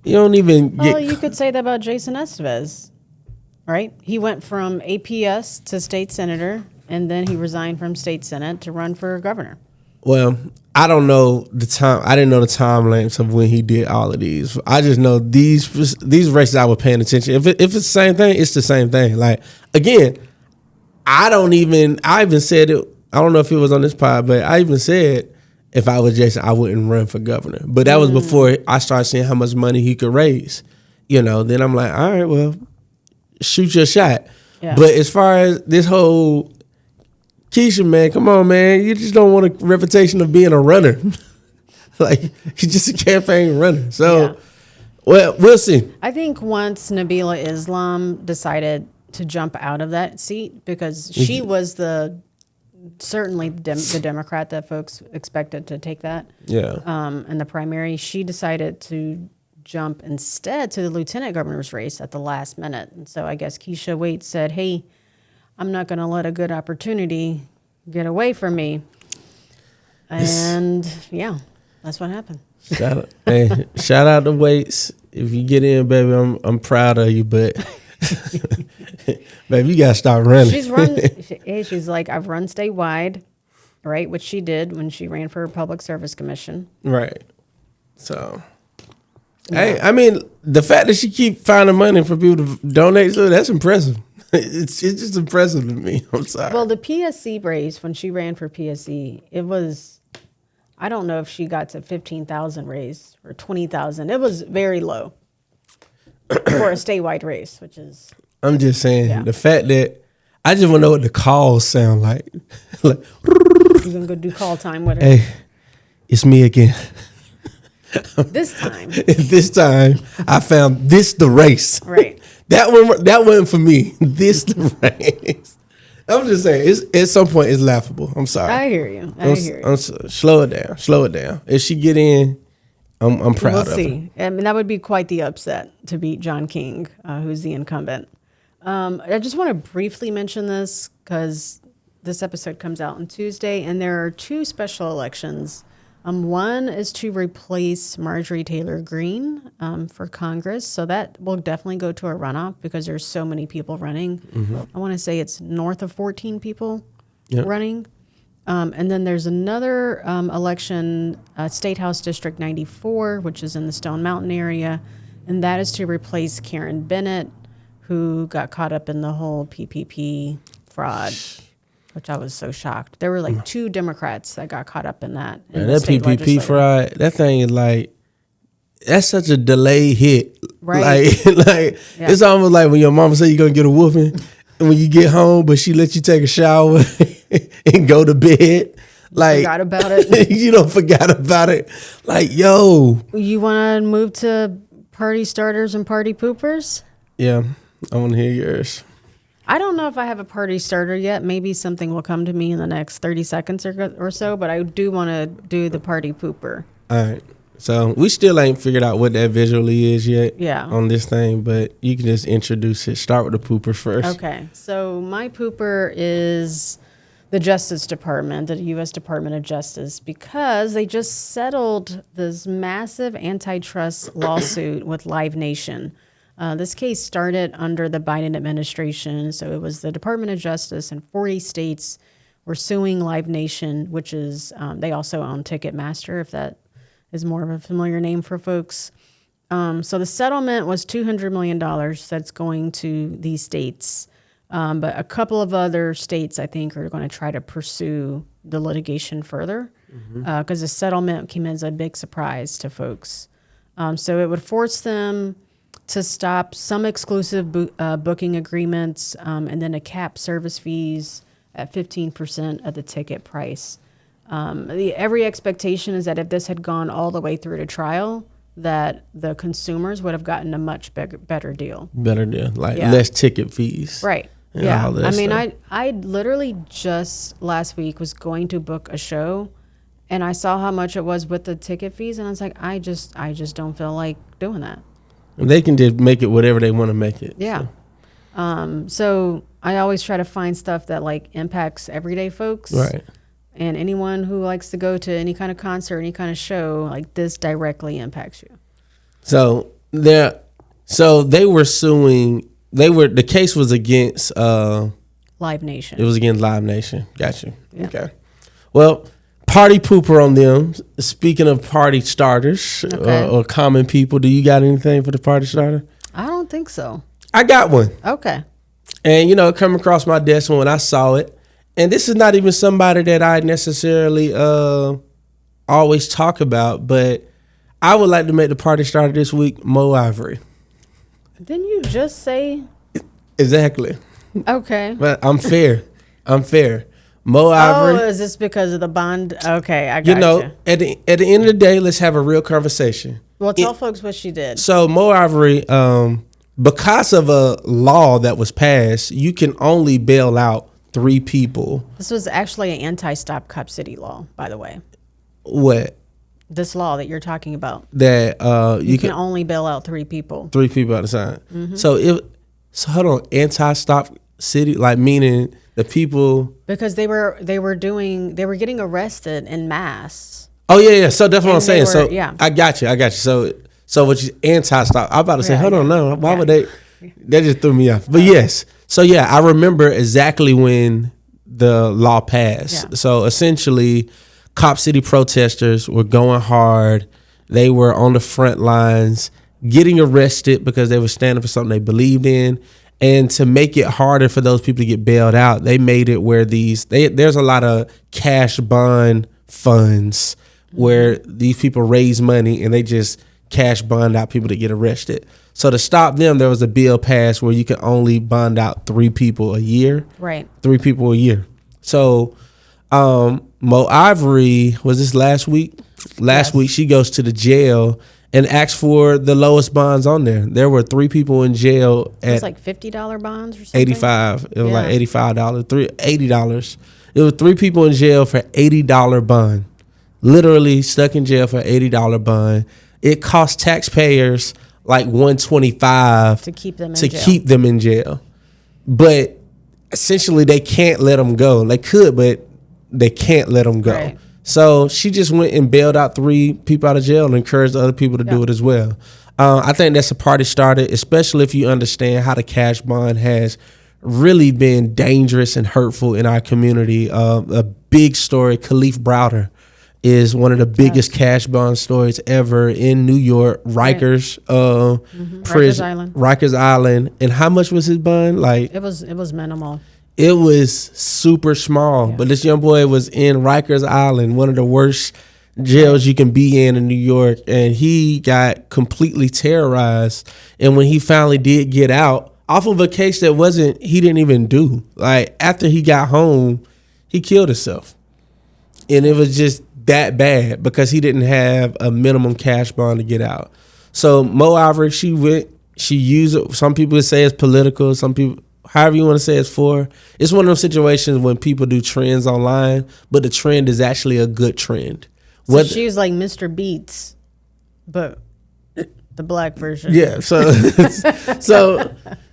Well, you could say that about Jason Estevez, right? He went from APS to state senator, and then he resigned from state senate to run for governor. Well, I don't know the time. I didn't know the time lengths of when he did all of these. I just know these races I was paying attention. If it's the same thing, it's the same thing. Like, again, I even said it. I don't know if it was on this pod, but I even said, if I was Jason, I wouldn't run for governor. But that was before I started seeing how much money he could raise. Then I'm like, all right, well, shoot your shot. Yeah. But as far as this whole Keisha, man, come on, man. You just don't want a reputation of being a runner. Like, you're just a campaign runner. So, well, we'll see. I think once Nabila Islam decided to jump out of that seat, because she was certainly the Democrat that folks expected to take that. Yeah. In the primary, she decided to jump instead to the lieutenant governor's race at the last minute. And so I guess Keisha Waits said, hey, I'm not going to let a good opportunity get away from me. And that's what happened. Shout out to Waits. If you get in, baby, I'm proud of you, but baby, you gotta start running. She's like, I've run statewide, right? Which she did when she ran for Public Service Commission. Right. So, hey, I mean, the fact that she keep finding money for people to donate to, that's impressive. It's just impressive to me. I'm sorry. Well, the PSC race, when she ran for PSC, it was, I don't know if she got to 15,000 raised or 20,000. It was very low for a statewide race, which is. I'm just saying, the fact that I just want to know what the calls sound like. You're going to go do call time with her. Hey, it's me again. This time. This time, I found the race. Right. That wasn't for me. This the race. I'm just saying, at some point it's laughable. I'm sorry. I hear you. I hear you. Slow it down. Slow it down. If she get in, I'm proud We'll of her. see. I mean, that would be quite the upset to beat John King, who's the incumbent. I just want to briefly mention this because this episode comes out on Tuesday, and there are two special elections. One is to replace Marjorie Taylor Greene for Congress. So that will definitely go to a runoff because there's so many people running. I want to say it's north of 14 people running. And then there's another election, State House District 94, which is in the Stone Mountain area. And that is to replace Karen Bennett, who got caught up in the whole PPP fraud, which I was so shocked. There were like two Democrats that got caught up in that. And that PPP fraud, that thing is like, that's such a delayed hit. Right. Like it's almost like when your mama say you're going to get a whooping, and when you get home, but she lets you take a shower and go to bed. Like, forgot about it. You don't forgot about it. Like, yo. You want to move to party starters and party poopers? Yeah, I want to hear yours. I don't know if I have a party starter yet. Maybe something will come to me in the next 30 seconds or so, but I do want to do the party pooper. All right. So we still ain't figured out what that visually is yet on this thing, but you can just introduce it. Start with the pooper first. Okay. So my pooper is the Justice Department, the U.S. Department of Justice, because they just settled this massive antitrust lawsuit with Live Nation. This case started under the Biden administration, so it was the Department of Justice and 40 states were suing Live Nation, which is, they also own Ticketmaster, if that is more of a familiar name for folks. So the settlement was $200 million that's going to these states, but a couple of other states, I think, are going to try to pursue the litigation further because the settlement came as a big surprise to folks. So it would force them to stop some exclusive booking agreements and then to cap service fees at 15% of the ticket price. Every expectation is that if this had gone all the way through to trial, that the consumers would have gotten a much better deal. Better deal, like less ticket fees. Right. Yeah. I mean, I literally just last week was going to book a show and I saw how much it was with the ticket fees and I was like, I just don't feel like doing that. They can just make it whatever they want to make it. Yeah. So I always try to find stuff that like impacts everyday folks. Right. And anyone who likes to go to any kind of concert, any kind of show, like this directly impacts you. So they were suing. The case was against Live Nation. It was against Live Nation. Gotcha. Yeah. Okay. Well, party pooper on them. Speaking of party starters or common people, do you got anything for the party starter? I don't think so. I got one. Okay. And it come across my desk when I saw it. And this is not even somebody that I necessarily always talk about, but I would like to make the party starter this week, Mo Ivory. Didn't you just say? Exactly. Okay. But I'm fair. Mo Ivory. Oh, is this because of the bond? Okay, I got you. At the end of the day, let's have a real conversation. Well, tell folks what she did. So Mo Ivory, because of a law that was passed, you can only bail out 3 people. This was actually an anti-Stop Cop City law, by the way. What? This law that you're talking about. That you can only bail out 3 people. 3 people at a time. Mm-hmm. So hold on, anti-Stop City, like meaning the people, because they were getting arrested in mass. Oh yeah. So that's what I'm saying. I got you. So what you anti-stop? I'm about to say, hold on, no. Why would they? That just threw me off. But yes. So yeah, I remember exactly when the law passed. Yeah. So essentially, Cop City protesters were going hard. They were on the front lines, getting arrested because they were standing for something they believed in. And to make it harder for those people to get bailed out, they made it where there's a lot of cash bond funds where these people raise money and they just cash bond out people to get arrested. So to stop them, there was a bill passed where you can only bond out 3 people a year. Right. 3 people a year. So Mo Ivory, was this last week? Last week she goes to the jail and asked for the lowest bonds on there. There were 3 people in jail It was at like $50 bonds or something. 85. It was like Yeah. $85, $80. It was 3 people in jail for $80 bond. Literally stuck in jail for $80 bond. It cost taxpayers like $125 To keep them in to jail. keep them in jail. But essentially, they can't let them go. They could, but they can't let them go. Right. So she just went and bailed out 3 people out of jail and encouraged other people to do it as well. I think that's a party starter, especially if you understand how the cash bond has really been dangerous and hurtful in our community. A big story, Khalif Browder is one of the biggest cash bond stories ever in New York. Rikers, prison, Island. Rikers Island. And how much was his bond? Like, It was minimal. it was super small, but this young boy was in Rikers Island, one of the worst jails you can be in New York, and he got completely terrorized. And when he finally did get out, off of a case that he didn't even do. Like, after he got home, he killed himself. And it was just that bad because he didn't have a minimum cash bond to get out. So Mo Ivory, she used it. Some people would say it's political, some people, however you want to say it's for. It's one of those situations when people do trends online, but the trend is actually a good trend. So she was like Mr. Beats, but the black version. Yeah, so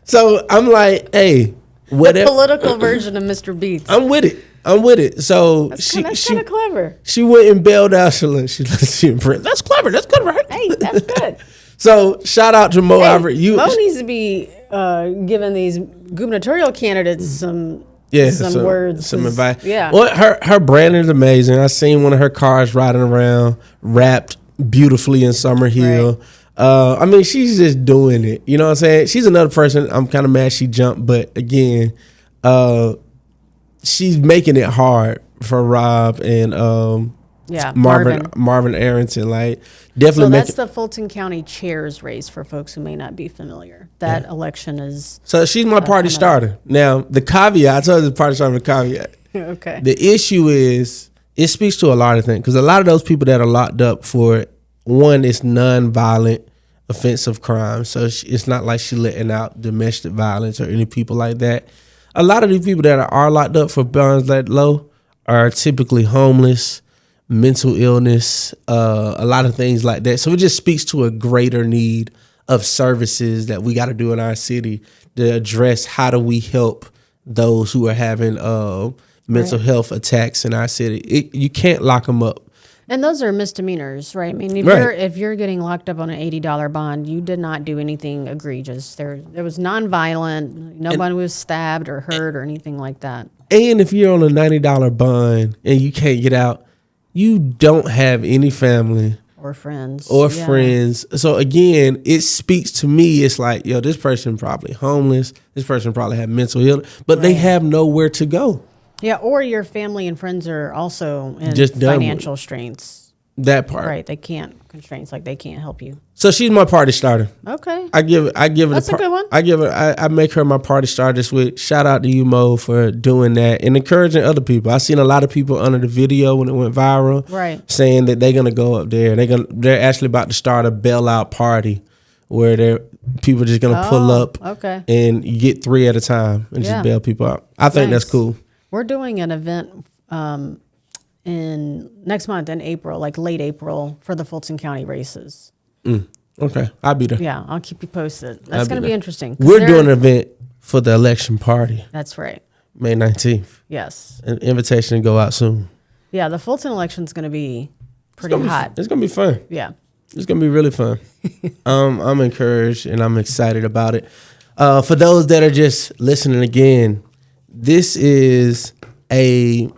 so I'm like, hey, The whatever. political version of Mr. Beats. I'm with it. So That's kind of clever. she went and bailed out. She impressed. That's clever. That's good, right? Hey, that's good. So shout out to Mo Ivory. Mo needs to be giving these gubernatorial candidates some words, some advice. Yeah. Well, her branding is amazing. I seen one of her cars riding around, wrapped beautifully in Summer Hill. Right. I mean, she's just doing it. You know what I'm saying? She's another person. I'm kind of mad she jumped, but again, she's making it hard for Rob and Marvin Arrington. Like, definitely. So that's the Fulton County Chair's race for folks who may not be familiar. That election is. So she's my party starter. Now, the caveat, I told you the party starter with a caveat. Okay. The issue is, it speaks to a lot of things, because a lot of those people that are locked up for, one, is non-violent offensive crime. So it's not like she letting out domestic violence or any people like that. A lot of these people that are locked up for bonds that low are typically homeless, mental illness, a lot of things like that. So it just speaks to a greater need of services that we got to do in our city to address how do we help those who are having mental health attacks in our city. You can't lock them up. And those are misdemeanors, right? I mean, if you're getting locked up on an $80 bond, you did not do anything egregious. There was nonviolent. Nobody was stabbed or hurt or anything like that. And if you're on a $90 bond and you can't get out, you don't have any family or friends. So again, it speaks to me. It's like, yo, this person probably homeless. This person probably have mental illness, but they have nowhere to go. Yeah, or your family and friends are also in Just done financial strains. That part. Right, they can't help you. So she's my party starter. Okay. I give her That's a good one. I make her my party starter this week. Shout out to you, Mo, for doing that and encouraging other people. I seen a lot of people under the video when it went viral, right, saying that they're gonna go up there. They're actually about to start a bailout party where people just gonna pull up, and you get 3 at a time and just bail people out. I think that's cool. We're doing an event in next month in April, like late April, for the Fulton County races. Okay, I'll be there. Yeah, I'll keep you posted. That's going to be interesting. We're doing an event for the election party. That's right. May 19th. Yes. An invitation to go out soon. Yeah, the Fulton election is going to be pretty hot. It's going to be fun. Yeah. It's going to be really fun. I'm encouraged and I'm excited about it. For those that are just listening again, this is a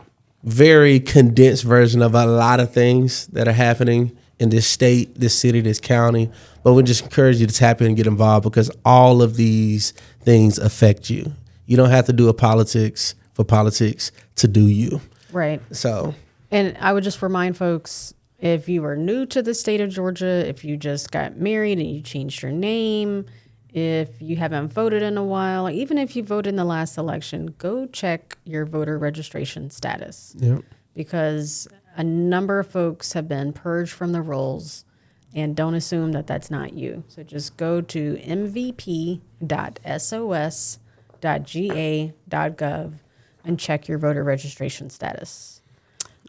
very condensed version of a lot of things that are happening in this state, this city, this county. But we just encourage you to tap in and get involved, because all of these things affect you. You don't have to do politics to do you. Right. So. And I would just remind folks, if you are new to the state of Georgia, if you just got married and you changed your name, if you haven't voted in a while, even if you voted in the last election, go check your voter registration status. Yep. Because a number of folks have been purged from the rolls, And don't assume that that's not you. So just go to mvp.sos.ga.gov and check your voter registration status.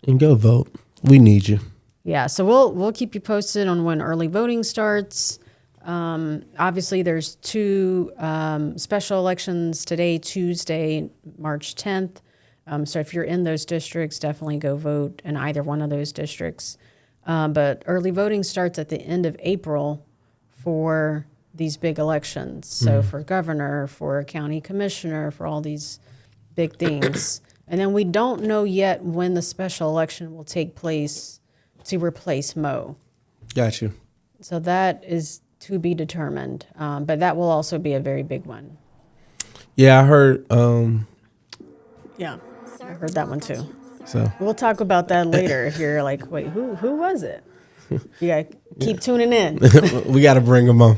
And go vote. We need you. Yeah, so we'll keep you posted on when early voting starts. Obviously, there's 2 special elections today, Tuesday, March 10th. So if you're in those districts, definitely go vote in either one of those districts. But early voting starts at the end of April for these big elections. So for governor, for county commissioner, for all these big things. And then we don't know yet when the special election will take place to replace Mo. Got you. So that is to be determined. But that will also be a very big one. Yeah, I heard. Yeah, I heard that one too. So We'll talk about that later if you're like, wait, who was it? You gotta keep tuning in. we got to bring them on.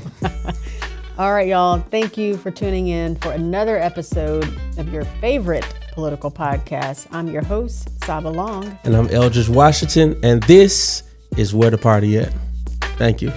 All right, y'all. Thank you for tuning in for another episode of your favorite political podcast. I'm your host, Saba Long. And I'm Eldredge Washington. And this is Where the Party At. Thank you.